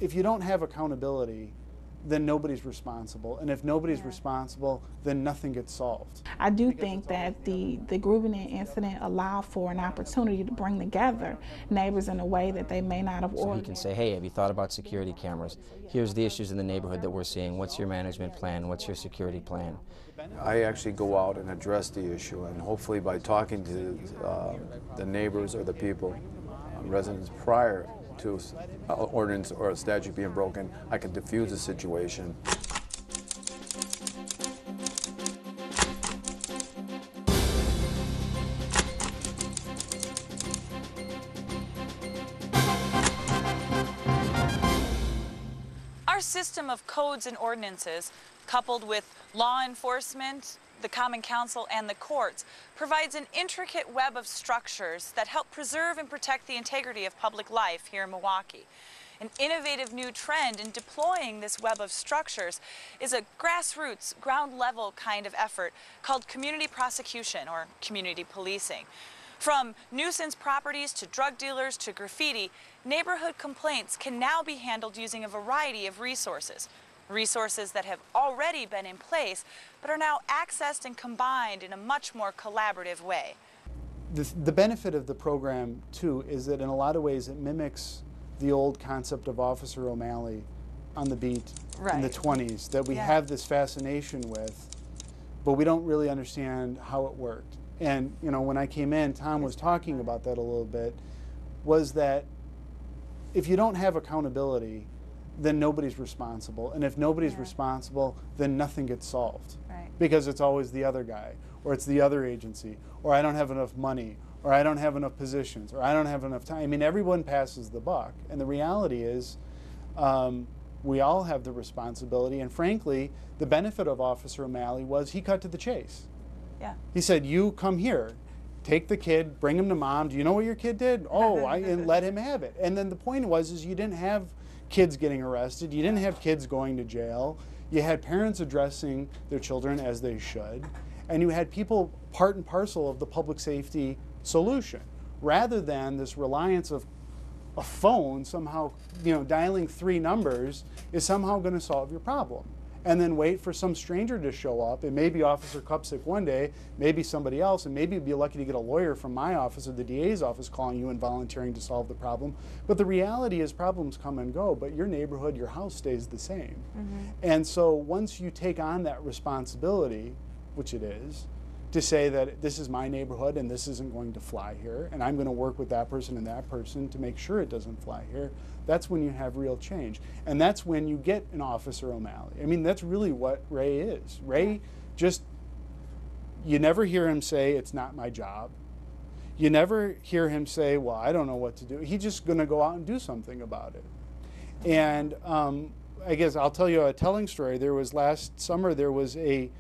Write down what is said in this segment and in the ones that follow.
if you don't have accountability, then nobody's responsible. And if nobody's responsible, then nothing gets solved. I do think that the grooming incident allowed for an opportunity to bring together neighbors in a way that they may not have So he can say, hey, have you thought about security cameras? Here's the issues in the neighborhood that we're seeing. What's your management plan? What's your security plan? I actually go out and address the issue, and hopefully by talking to the neighbors or the people, residents prior to ordinance or a statute being broken, I can diffuse the situation. Our system of codes and ordinances, coupled with law enforcement, the Common Council, and the courts, provides an intricate web of structures that help preserve and protect the integrity of public life here in Milwaukee. An innovative new trend in deploying this web of structures is a grassroots, ground-level kind of effort called community prosecution or community policing. From nuisance properties to drug dealers to graffiti, neighborhood complaints can now be handled using a variety of resources. Resources that have already been in place, but are now accessed and combined in a much more collaborative way. The benefit of the program, too, is that in a lot of ways it mimics the old concept of Officer O'Malley on the beat in the 20s, that we have this fascination with, but we don't really understand how it worked. And, you know, when I came in, Tom was talking about that a little bit, was that if you don't have accountability, then nobody's responsible. And if nobody's responsible, then nothing gets solved. Right. Because it's always the other guy, or it's the other agency, or I don't have enough money, or I don't have enough positions, or I don't have enough time. I mean, everyone passes the buck. And the reality is, we all have the responsibility. And frankly, the benefit of Officer O'Malley was he cut to the chase. Yeah. He said, you come here, take the kid, bring him to mom. Do you know what your kid did? Oh, and let him have it. And then the point was, is you didn't have kids getting arrested. You didn't have kids going to jail. You had parents addressing their children as they should. And you had people part and parcel of the public safety solution, rather than this reliance of a phone somehow, you know, dialing 3 numbers is somehow going to solve your problem. And then wait for some stranger to show up. It may be Officer Kupsik one day, maybe somebody else, and maybe you'd be lucky to get a lawyer from my office or the DA's office calling you and volunteering to solve the problem. But the reality is problems come and go, but your neighborhood, your house stays the same. And so once you take on that responsibility, which it is, to say that this is my neighborhood and this isn't going to fly here, and I'm going to work with that person and that person to make sure it doesn't fly here, that's when you have real change. And that's when you get an Officer O'Malley. I mean, that's really what Ray is. Ray just, you never hear him say, it's not my job. You never hear him say, well, I don't know what to do. He's just going to go out and do something about it. And I guess I'll tell you a telling story. There was last summer, there was a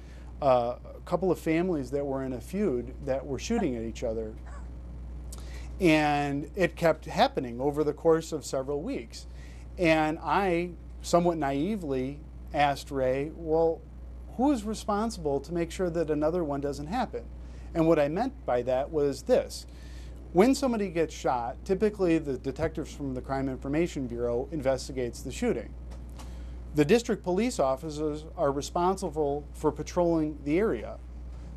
couple of families that were in a feud that were shooting at each other. And it kept happening over the course of several weeks. And I, somewhat naively, asked Ray, well, who is responsible to make sure that another one doesn't happen? And what I meant by that was this. When somebody gets shot, typically the detectives from the Crime Information Bureau investigates the shooting. The district police officers are responsible for patrolling the area.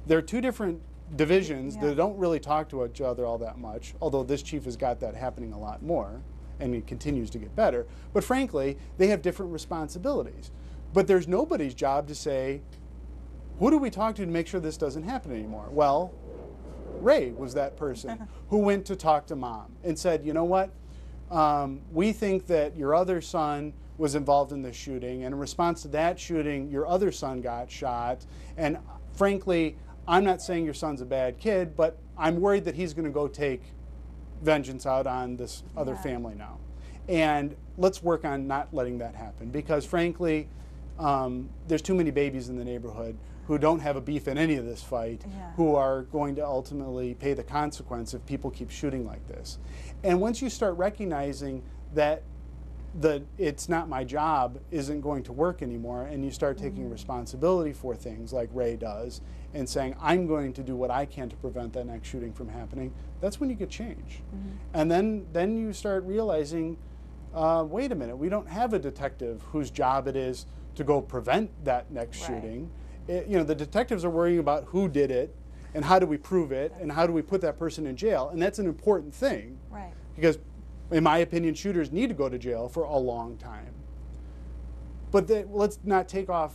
There are 2 different divisions that don't really talk to each other all that much, although this chief has got that happening a lot more, and it continues to get better. But frankly, they have different responsibilities. But there's nobody's job to say, who do we talk to make sure this doesn't happen anymore? Well, Ray was that person who went to talk to mom and said, you know what, we think that your other son was involved in this shooting, and in response to that shooting, your other son got shot, and frankly, I'm not saying your son's a bad kid, but I'm worried that he's going to go take vengeance out on this other family now. And let's work on not letting that happen, because frankly, there's too many babies in the neighborhood who don't have a beef in any of this fight, who are going to ultimately pay the consequence if people keep shooting like this. And once you start recognizing that it's not my job isn't going to work anymore, and you start taking responsibility for things like Ray does, and saying, I'm going to do what I can to prevent that next shooting from happening, that's when you get change. And then you start realizing wait a minute, we don't have a detective whose job it is to go prevent that next shooting. The detectives are worrying about who did it and how do we prove it and how do we put that person in jail, and that's an important thing. Right. Because in my opinion, shooters need to go to jail for a long time. But let's not take our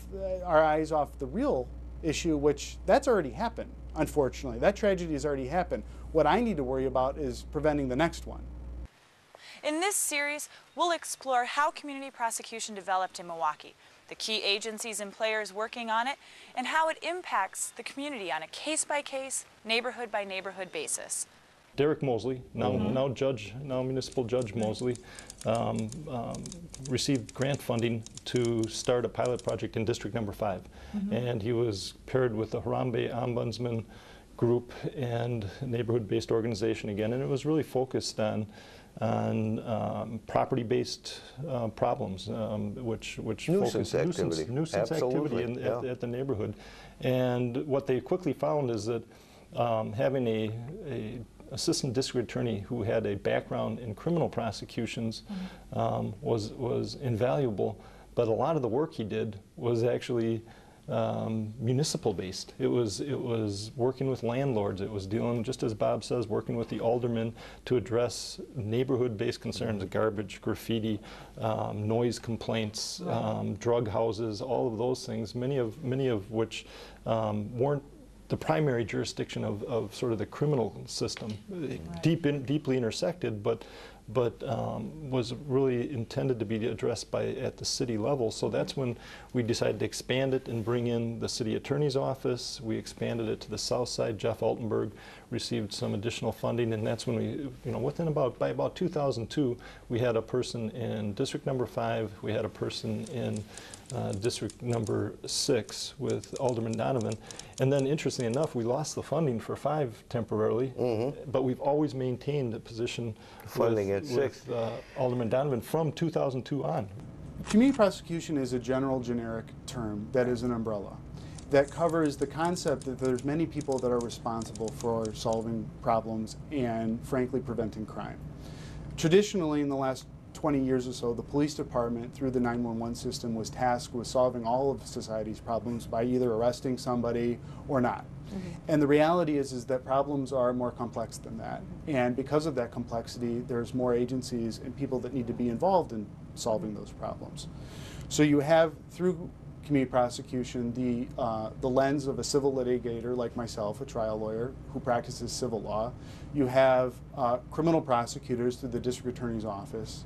eyes off the real issue, which that's already happened, unfortunately. That tragedy has already happened. What I need to worry about is preventing the next one. In this series, we'll explore how community prosecution developed in Milwaukee, the key agencies and players working on it, and how it impacts the community on a case-by-case, neighborhood-by-neighborhood basis. Derek Mosley, now municipal judge Mosley, received grant funding to start a pilot project in District Number 5. And he was paired with the Harambe Ombudsman group and neighborhood-based organization again, and it was really focused on property-based problems, which nuisance activity. Nuisance activity at the neighborhood. And what they quickly found is that having a assistant district attorney who had a background in criminal prosecutions was invaluable, but a lot of the work he did was actually municipal based. It was working with landlords. It was dealing, just as Bob says, working with the aldermen to address neighborhood based concerns, garbage, graffiti, noise complaints, drug houses, all of those things, many of which weren't the primary jurisdiction of sort of the criminal system, deeply intersected, but was really intended to be addressed at the city level. So that's when we decided to expand it and bring in the city attorney's office. We expanded it to the south side. Jeff Altenberg received some additional funding, and that's when we, by about 2002, we had a person in District Number 5, we had a person in District Number 6 with Alderman Donovan. And then, interestingly enough, we lost the funding for 5 temporarily, but we've always maintained a position funding at 6 with Alderman Donovan from 2002 on. Community prosecution is a generic term that is an umbrella that covers the concept that there's many people that are responsible for solving problems and, frankly, preventing crime. Traditionally, in the last 20 years or so, the police department, through the 911 system, was tasked with solving all of society's problems by either arresting somebody or not. And the reality is that problems are more complex than that. And because of that complexity, there's more agencies and people that need to be involved in solving those problems. So you have, through community prosecution, the lens of a civil litigator like myself, a trial lawyer who practices civil law. You have criminal prosecutors through the district attorney's office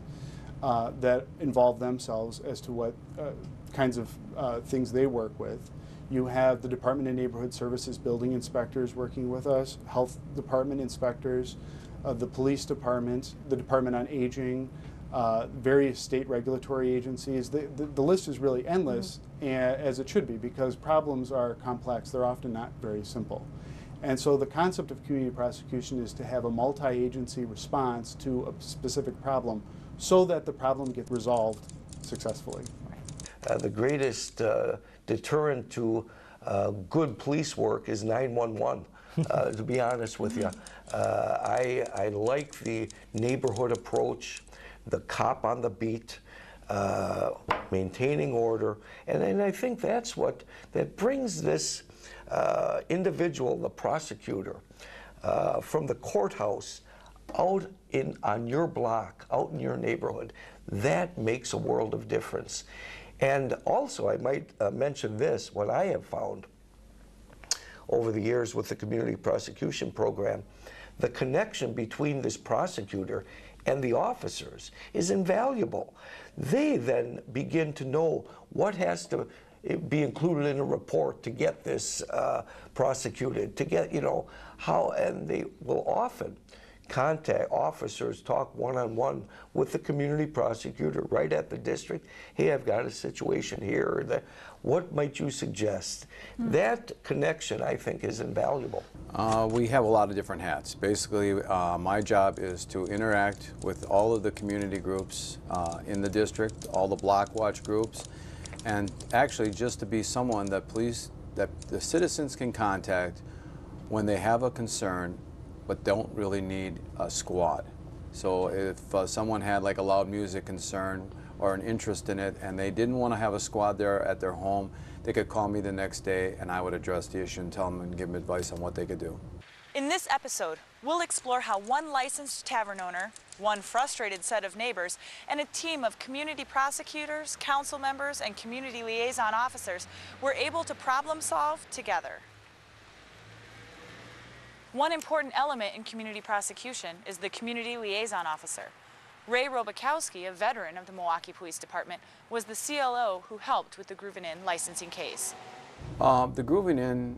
that involve themselves as to what kinds of things they work with. You have the Department of Neighborhood Services building inspectors working with us, health department inspectors, the police department, the Department on Aging, various state regulatory agencies. The list is really endless, as it should be, because problems are complex. They're often not very simple. And so the concept of community prosecution is to have a multi-agency response to a specific problem so that the problem gets resolved successfully. The greatest deterrent to good police work is 911, to be honest with you. I like the neighborhood approach, the cop on the beat, maintaining order, and I think that brings this individual, the prosecutor, from the courthouse out on your block, out in your neighborhood. That makes a world of difference. And also, I might mention this, what I have found over the years with the Community Prosecution Program, the connection between this prosecutor and the officers is invaluable. They then begin to know what has to be included in a report to get this prosecuted, to get, how, and they will often contact officers, talk one-on-one with the community prosecutor right at the district. Hey, I've got a situation here. What might you suggest? That connection, I think, is invaluable. We have a lot of different hats. Basically, my job is to interact with all of the community groups in the district, all the block watch groups, and actually just to be someone that the citizens can contact when they have a concern but don't really need a squad. So if someone had like a loud music concern or an interest in it and they didn't want to have a squad there at their home, they could call me the next day and I would address the issue and tell them and give them advice on what they could do. In this episode, we'll explore how one licensed tavern owner, one frustrated set of neighbors, and a team of community prosecutors, council members, and community liaison officers were able to problem solve together. One important element in community prosecution is the community liaison officer. Ray Robakowski, a veteran of the Milwaukee Police Department, was the CLO who helped with the Groovin' Inn licensing case. The Groovin' Inn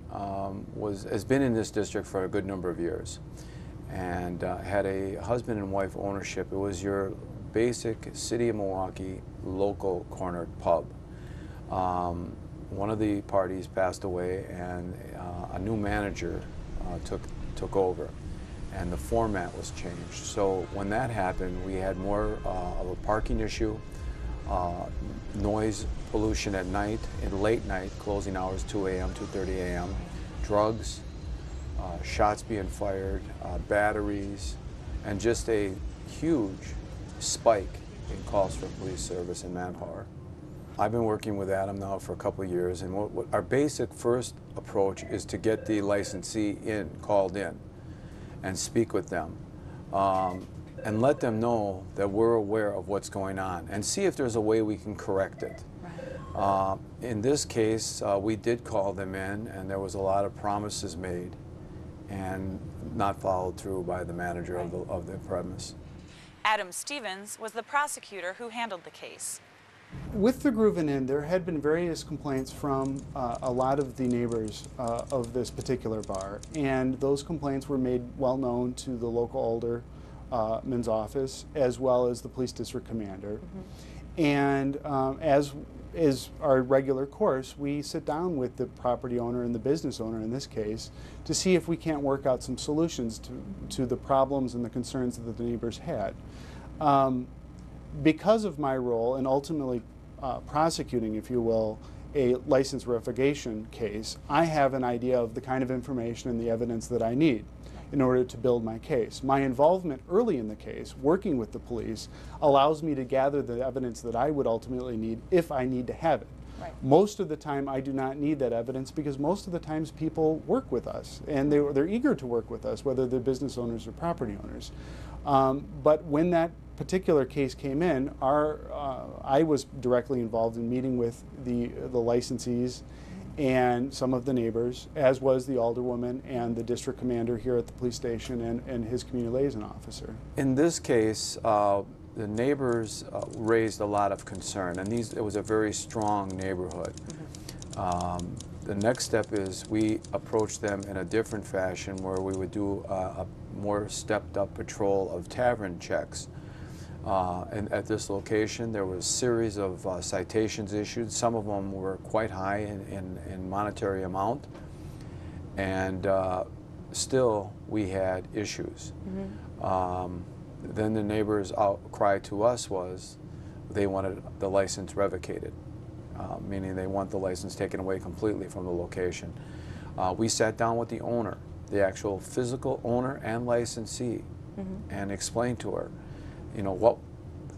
has been in this district for a good number of years and had a husband and wife ownership. It was your basic City of Milwaukee local corner pub. One of the parties passed away and a new manager took over and the format was changed. So when that happened, we had more of a parking issue, noise pollution at night, and late night, closing hours 2 a.m., 2:30 a.m., drugs, shots being fired, batteries, and just a huge spike in calls for police service and manpower. I've been working with Adam now for a couple of years, and what our basic first approach is to get the licensee called in, and speak with them. And let them know that we're aware of what's going on and see if there's a way we can correct it. Right. In this case, we did call them in and there was a lot of promises made and not followed through by the manager of the premise. Adam Stevens was the prosecutor who handled the case. With the Groovin' Inn, there had been various complaints from a lot of the neighbors of this particular bar, and those complaints were made well known to the local alderman's office as well as the police district commander. Mm-hmm. And as is our regular course, we sit down with the property owner and the business owner in this case to see if we can't work out some solutions to the problems and the concerns that the neighbors had. Because of my role in ultimately prosecuting, if you will, a license revocation case, I have an idea of the kind of information and the evidence that I need in order to build my case. My involvement early in the case, working with the police, allows me to gather the evidence that I would ultimately need if I need to have it. Right. Most of the time I do not need that evidence because most of the times people work with us and they're eager to work with us, whether they're business owners or property owners. But when that particular case came in, I was directly involved in meeting with the licensees and some of the neighbors, as was the alderwoman and the district commander here at the police station and his community liaison officer. In this case, the neighbors raised a lot of concern, and it was a very strong neighborhood. Mm-hmm. The next step is we approached them in a different fashion where we would do a more stepped up patrol of tavern checks. And at this location, there was a series of citations issued. Some of them were quite high in monetary amount, and still we had issues. Mm-hmm. Then the neighbors' outcry to us was they wanted the license revocated, meaning they want the license taken away completely from the location. We sat down with the owner, the actual physical owner and licensee, mm-hmm. and explained to her, you know, what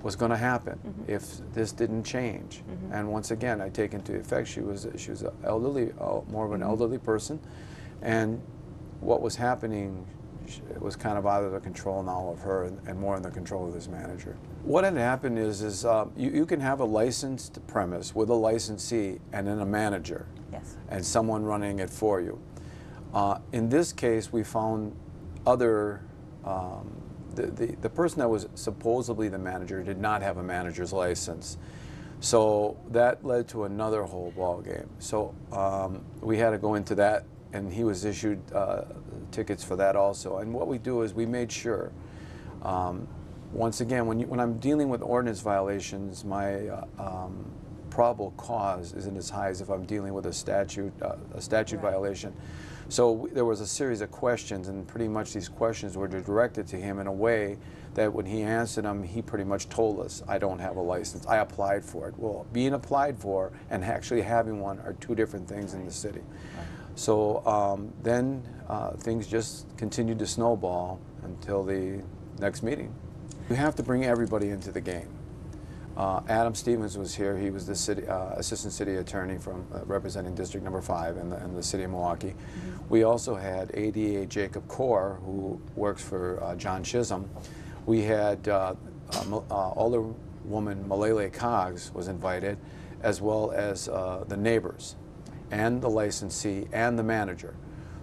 was going to happen mm-hmm. if this didn't change. Mm-hmm. And once again, I take into effect she was an elderly, more of an mm-hmm. elderly person, and what was happening was kind of out of the control now of her and more in the control of this manager. What had happened is you can have a licensed premise with a licensee and then a manager, yes. and someone running it for you. In this case, we found other the person that was supposedly the manager did not have a manager's license. So that led to another whole ball game. So we had to go into that, and he was issued tickets for that also. And what we do is we made sure, once again, when I'm dealing with ordinance violations, my probable cause isn't as high as if I'm dealing with a statute right. violation. So there was a series of questions, and pretty much these questions were directed to him in a way that when he answered them, he pretty much told us, I don't have a license. I applied for it. Well, being applied for and actually having one are two different things in the city. Right. So then things just continued to snowball until the next meeting. You have to bring everybody into the game. Adam Stevens was here. He was the city, assistant city attorney from representing District Number 5 in the city of Milwaukee. We also had ADA Jacob Core, who works for John Chisholm. We had Alderwoman Malele Coggs was invited, as well as the neighbors and the licensee and the manager,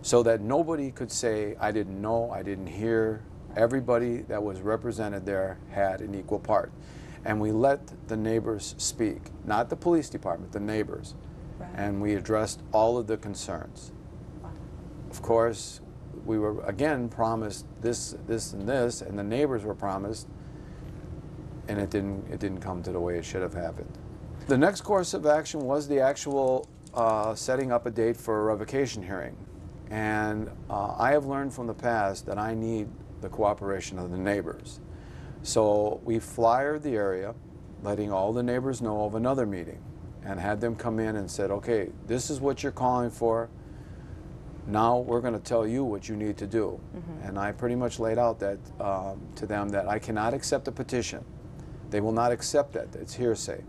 so that nobody could say, I didn't know, I didn't hear. Everybody that was represented there had an equal part. And we let the neighbors speak, not the police department, the neighbors. Right. And we addressed all of the concerns. Of course, we were again promised this, this, and this, and the neighbors were promised, and it didn't come to the way it should have happened. The next course of action was the actual setting up a date for a revocation hearing. And I have learned from the past that I need the cooperation of the neighbors. So we flyered the area, letting all the neighbors know of another meeting, and had them come in and said, okay, this is what you're calling for. Now we're going to tell you what you need to do. And I pretty much laid out that to them that I cannot accept a petition. They will not accept that. It's hearsay.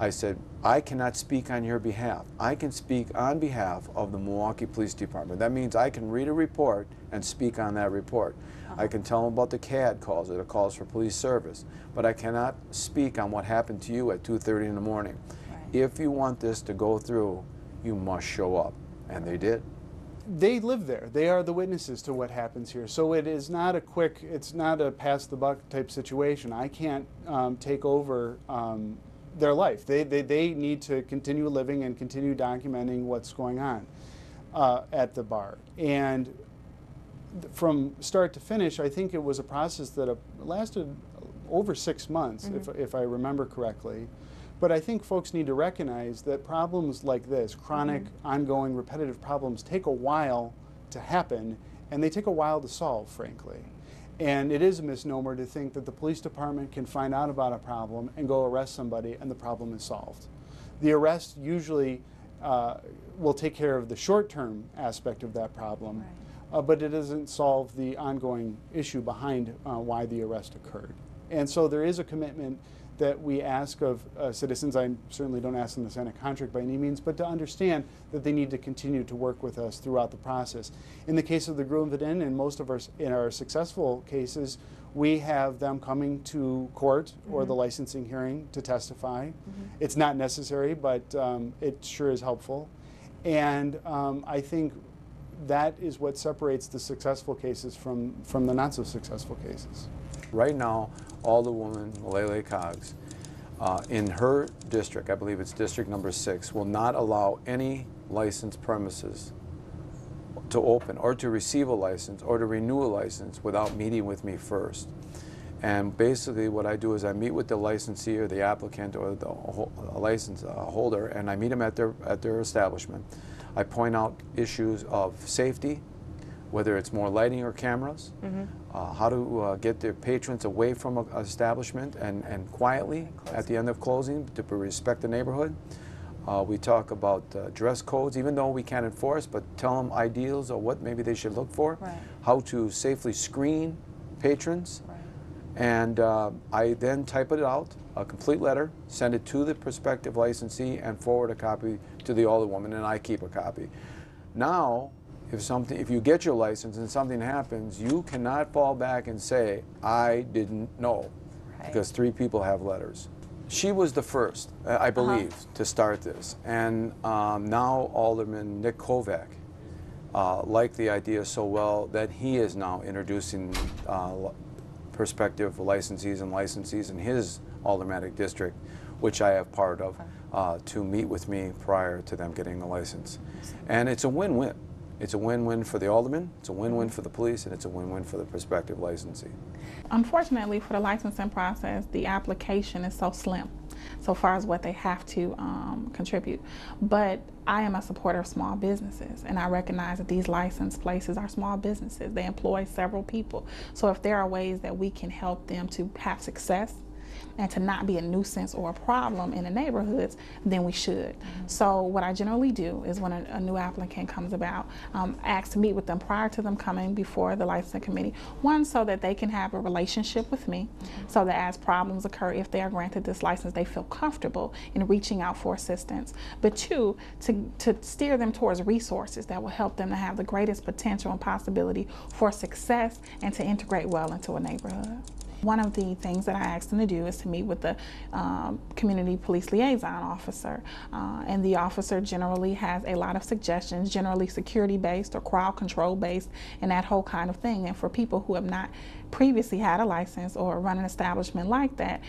I said, I cannot speak on your behalf. I can speak on behalf of the Milwaukee Police Department. That means I can read a report and speak on that report. I can tell them about the CAD calls, or the calls for police service, but I cannot speak on what happened to you at 2:30 in the morning. Right. If you want this to go through, you must show up. And they did. They live there. They are the witnesses to what happens here. So it is not a quick, it's not a pass the buck type situation. I can't take over their life. They need to continue living and continue documenting what's going on at the bar. And from start to finish, I think it was a process that lasted over 6 months, if I remember correctly. But I think folks need to recognize that problems like this, chronic, ongoing, repetitive problems, take a while to happen, and they take a while to solve, frankly. And it is a misnomer to think that the police department can find out about a problem and go arrest somebody and the problem is solved. The arrest usually will take care of the short-term aspect of that problem, but it doesn't solve the ongoing issue behind why the arrest occurred. And so there is a commitment that we ask of citizens. I certainly don't ask them to sign a contract by any means, but to understand that they need to continue to work with us throughout the process. In the case of the Greenwood Inn, and most of our successful cases, we have them coming to court or the licensing hearing to testify. It's not necessary, but it sure is helpful. And I think that is what separates the successful cases from the not so successful cases. Right now, Alderwoman Malele Coggs, in her district, I believe it's District Number 6, will not allow any licensed premises to open or to receive a license or to renew a license without meeting with me first. And basically what I do is I meet with the licensee or the applicant or the license holder, and I meet them at their establishment. I point out issues of safety, whether it's more lighting or cameras, how to get their patrons away from an establishment and quietly at the end of closing to respect the neighborhood. We talk about dress codes, even though we can't enforce, but tell them ideals or what maybe they should look for, how to safely screen patrons. And I then type it out, a complete letter, send it to the prospective licensee, and forward a copy to the Alderwoman, and I keep a copy. Now, if you get your license and something happens, you cannot fall back and say, I didn't know, because 3 people have letters. She was the first, I believe, to start this. And now Alderman Nick Kovac liked the idea so well that he is now introducing prospective licensees in his aldermanic district, which I have part of, to meet with me prior to them getting the license. And it's a win-win. It's a win-win for the alderman, it's a win-win for the police, and it's a win-win for the prospective licensee. Unfortunately, for the licensing process, the application is so slim so far as what they have to contribute. But I am a supporter of small businesses, and I recognize that these licensed places are small businesses. They employ several people. So if there are ways that we can help them to have success and to not be a nuisance or a problem in the neighborhoods, then we should. So what I generally do is when a new applicant comes about, ask to meet with them prior to them coming before the licensing committee. One, so that they can have a relationship with me, so that as problems occur, if they are granted this license, they feel comfortable in reaching out for assistance. But two, to steer them towards resources that will help them to have the greatest potential and possibility for success and to integrate well into a neighborhood. One of the things that I asked them to do is to meet with the community police liaison officer. And the officer generally has a lot of suggestions, generally security-based or crowd control-based, and that whole kind of thing. And for people who have not previously had a license or run an establishment like that,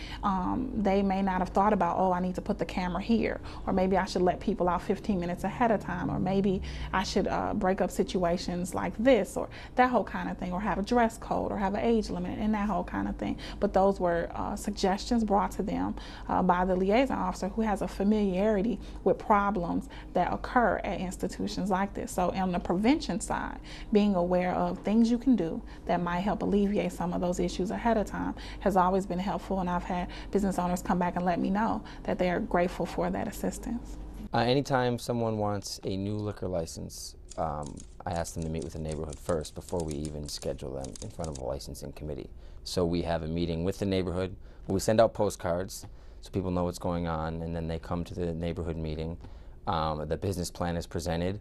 they may not have thought about, oh, I need to put the camera here, or maybe I should let people out 15 minutes ahead of time, or maybe I should break up situations like this, or that whole kind of thing, or have a dress code, or have an age limit, and that whole kind of thing. But those were suggestions brought to them by the liaison officer, who has a familiarity with problems that occur at institutions like this. So on the prevention side, being aware of things you can do that might help alleviate some of those issues ahead of time has always been helpful, and I've had business owners come back and let me know that they are grateful for that assistance. Anytime someone wants a new liquor license, I ask them to meet with the neighborhood first before we even schedule them in front of a licensing committee. So we have a meeting with the neighborhood, where we send out postcards so people know what's going on, and then they come to the neighborhood meeting. The business plan is presented.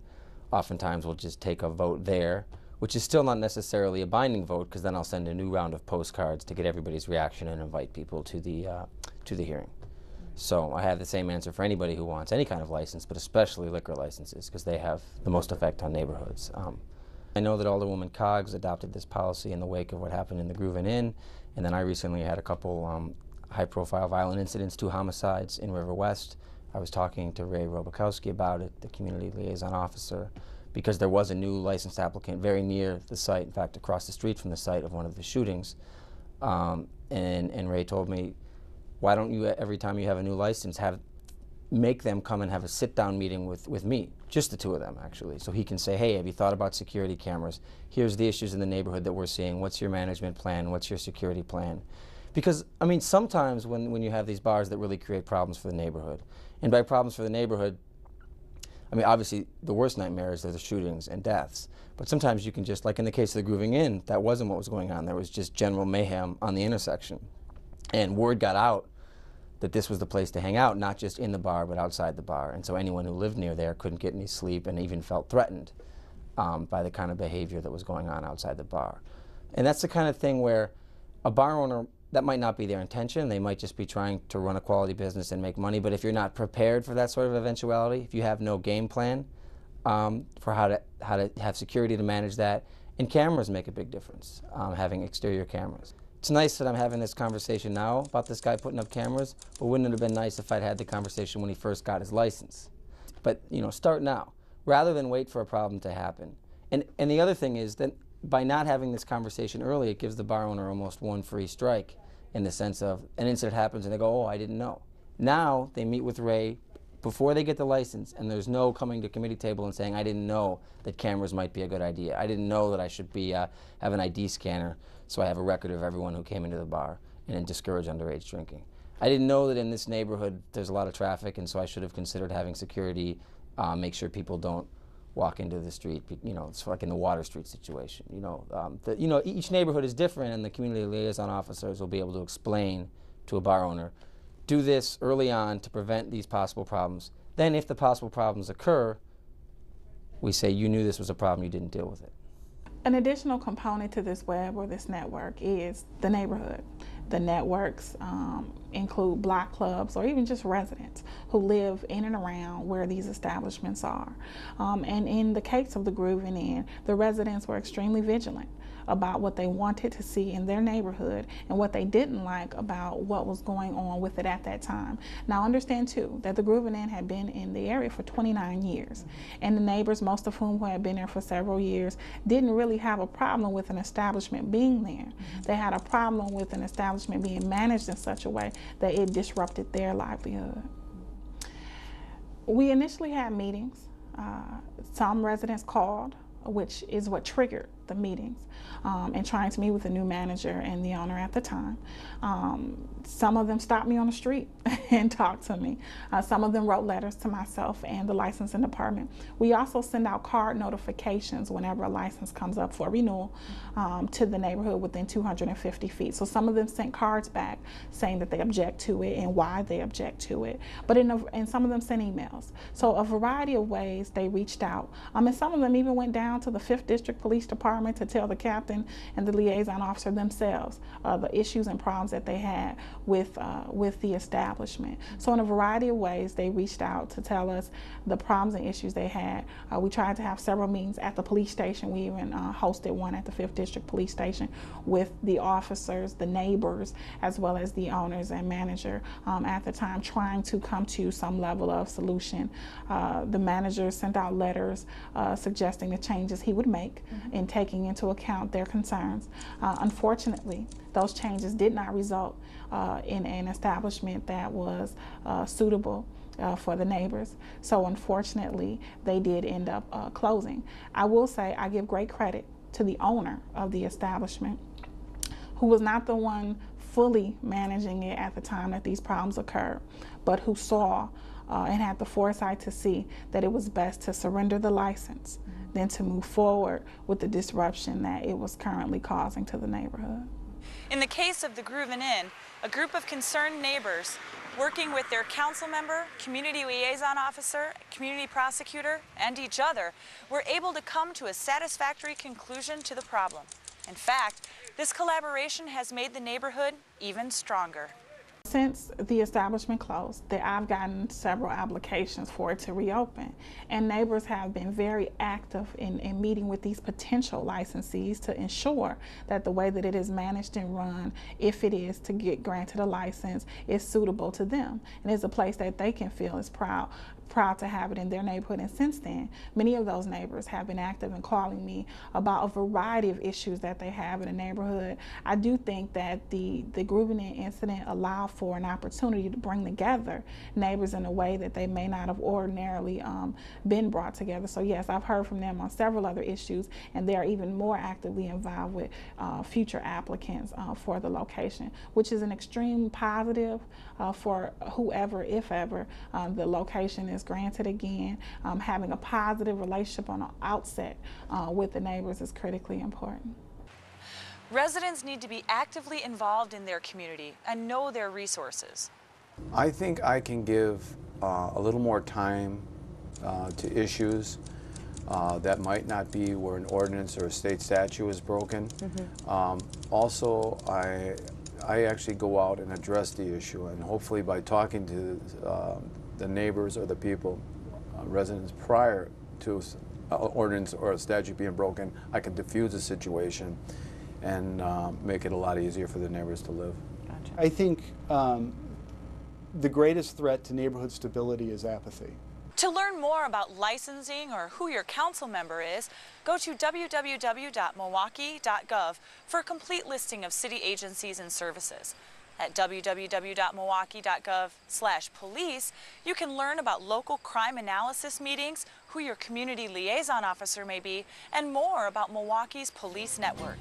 Oftentimes we'll just take a vote there, which is still not necessarily a binding vote, because then I'll send a new round of postcards to get everybody's reaction and invite people to the hearing. So I have the same answer for anybody who wants any kind of license, but especially liquor licenses, because they have the most effect on neighborhoods. I know that Alderwoman Coggs adopted this policy in the wake of what happened in the Groove Inn, and then I recently had a couple high-profile violent incidents, 2 homicides in River West. I was talking to Ray Robakowski about it, the community liaison officer, because there was a new licensed applicant very near the site, in fact across the street from the site of one of the shootings. And Ray told me, why don't you, every time you have a new license, make them come and have a sit-down meeting with me, just the 2 of them actually, so he can say, hey, have you thought about security cameras? Here's the issues in the neighborhood that we're seeing. What's your management plan? What's your security plan? Because, I mean, sometimes when you have these bars that really create problems for the neighborhood, and by problems for the neighborhood, I mean, obviously, the worst nightmares are the shootings and deaths. But sometimes you can just, like in the case of the Grooving Inn, that wasn't what was going on. There was just general mayhem on the intersection. And word got out that this was the place to hang out, not just in the bar, but outside the bar. And so anyone who lived near there couldn't get any sleep and even felt threatened by the kind of behavior that was going on outside the bar. And that's the kind of thing where a bar owner, that might not be their intention. They might just be trying to run a quality business and make money. But if you're not prepared for that sort of eventuality, if you have no game plan for how to have security to manage that, and cameras make a big difference, having exterior cameras. It's nice that I'm having this conversation now about this guy putting up cameras, but wouldn't it have been nice if I'd had the conversation when he first got his license? But, you know, start now, rather than wait for a problem to happen. And the other thing is that by not having this conversation early, it gives the bar owner almost one free strike, in the sense of an incident happens and they go, oh, I didn't know. Now they meet with Ray before they get the license, and there's no coming to committee table and saying, I didn't know that cameras might be a good idea. I didn't know that I should be have an ID scanner so I have a record of everyone who came into the bar and discourage underage drinking. I didn't know that in this neighborhood there's a lot of traffic, and so I should have considered having security make sure people don't walk into the street. You know, it's like in the Water Street situation. You know, each neighborhood is different, and the community liaison officers will be able to explain to a bar owner, do this early on to prevent these possible problems. Then if the possible problems occur, we say, you knew this was a problem, you didn't deal with it. An additional component to this web or this network is the neighborhood. The networks include block clubs or even just residents who live in and around where these establishments are. And in the case of the Groove Inn, the residents were extremely vigilant about what they wanted to see in their neighborhood and what they didn't like about what was going on with it at that time. Now understand too that the Groove Inn had been in the area for 29 years, and the neighbors, most of whom had been there for several years, didn't really have a problem with an establishment being there. They had a problem with an establishment being managed in such a way that it disrupted their livelihood. We initially had meetings. Some residents called, which is what triggered the meetings and trying to meet with the new manager and the owner at the time. Some of them stopped me on the street and talked to me. Some of them wrote letters to myself and the licensing department. We also send out card notifications whenever a license comes up for renewal to the neighborhood within 250 feet. So some of them sent cards back saying that they object to it and why they object to it. But and some of them sent emails. So a variety of ways they reached out. And some of them even went down to the 5th District Police Department to tell the captain and the liaison officer themselves the issues and problems that they had with the establishment. So in a variety of ways they reached out to tell us the problems and issues they had. We tried to have several meetings at the police station. We even hosted one at the 5th District Police Station with the officers, the neighbors, as well as the owners and manager at the time, trying to come to some level of solution. The manager sent out letters suggesting the changes he would make in taking into account their concerns. Unfortunately, those changes did not result in an establishment that was suitable for the neighbors. So unfortunately, they did end up closing. I will say I give great credit to the owner of the establishment, who was not the one fully managing it at the time that these problems occurred, but who saw and had the foresight to see that it was best to surrender the license than to move forward with the disruption that it was currently causing to the neighborhood. In the case of the Groovin' Inn, a group of concerned neighbors working with their council member, community liaison officer, community prosecutor, and each other were able to come to a satisfactory conclusion to the problem. In fact, this collaboration has made the neighborhood even stronger. Since the establishment closed, I've gotten several applications for it to reopen, and neighbors have been very active in meeting with these potential licensees to ensure that the way that it is managed and run, if it is to get granted a license, is suitable to them and is a place that they can feel is proud to have it in their neighborhood. And since then, many of those neighbors have been active in calling me about a variety of issues that they have in the neighborhood. I do think that the Groovin' Inn incident allowed for an opportunity to bring together neighbors in a way that they may not have ordinarily been brought together. So yes, I've heard from them on several other issues, and they are even more actively involved with future applicants for the location, which is an extreme positive for whoever, if ever, the location is granted again. Having a positive relationship on the outset with the neighbors is critically important. Residents need to be actively involved in their community and know their resources. I think I can give a little more time to issues that might not be where an ordinance or a state statute is broken. Also, I actually go out and address the issue, and hopefully by talking to the neighbors or the people, residents prior to ordinance or a statute being broken, I can diffuse the situation and make it a lot easier for the neighbors to live. Gotcha. I think the greatest threat to neighborhood stability is apathy. To learn more about licensing or who your council member is, go to www.milwaukee.gov for a complete listing of city agencies and services. At www.milwaukee.gov/police, you can learn about local crime analysis meetings, who your community liaison officer may be, and more about Milwaukee's police network.